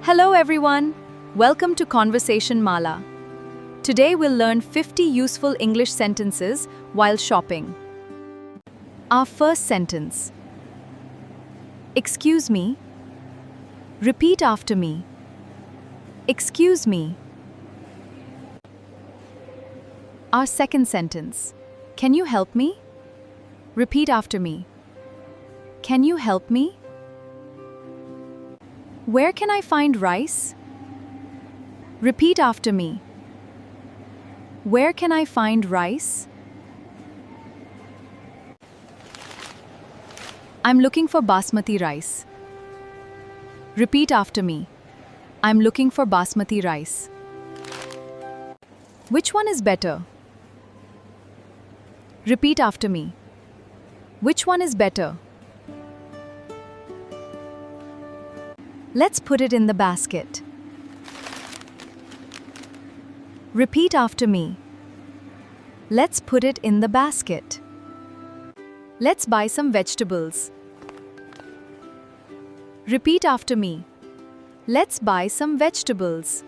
Hello everyone! Welcome to ConversationMALA. Today we'll learn 50 useful English sentences while shopping. Our first sentence. Excuse me. Repeat after me. Excuse me. Our second sentence. Can you help me? Repeat after me. Can you help me? Where can I find rice? Repeat after me. Where can I find rice? I'm looking for basmati rice. Repeat after me. I'm looking for basmati rice. Which one is better? Repeat after me. Which one is better? Let's put it in the basket. Repeat after me. Let's put it in the basket. Let's buy some vegetables. Repeat after me. Let's buy some vegetables.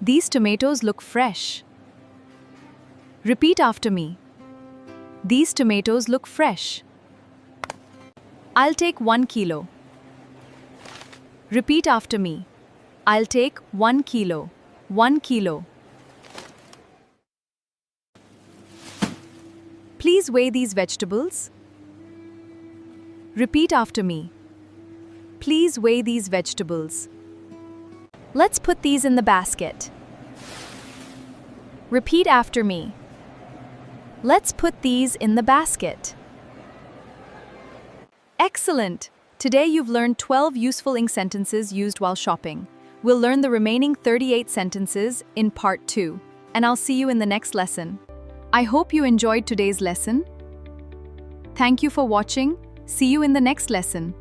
These tomatoes look fresh. Repeat after me. These tomatoes look fresh. I'll take 1 kilo. Repeat after me. I'll take 1 kilo. 1 kilo. Please weigh these vegetables. Repeat after me. Please weigh these vegetables. Let's put these in the basket. Repeat after me. Let's put these in the basket. Excellent! Today you've learned 12 useful English sentences used while shopping. We'll learn the remaining 38 sentences in part 2, and I'll see you in the next lesson. I hope you enjoyed today's lesson. Thank you for watching. See you in the next lesson.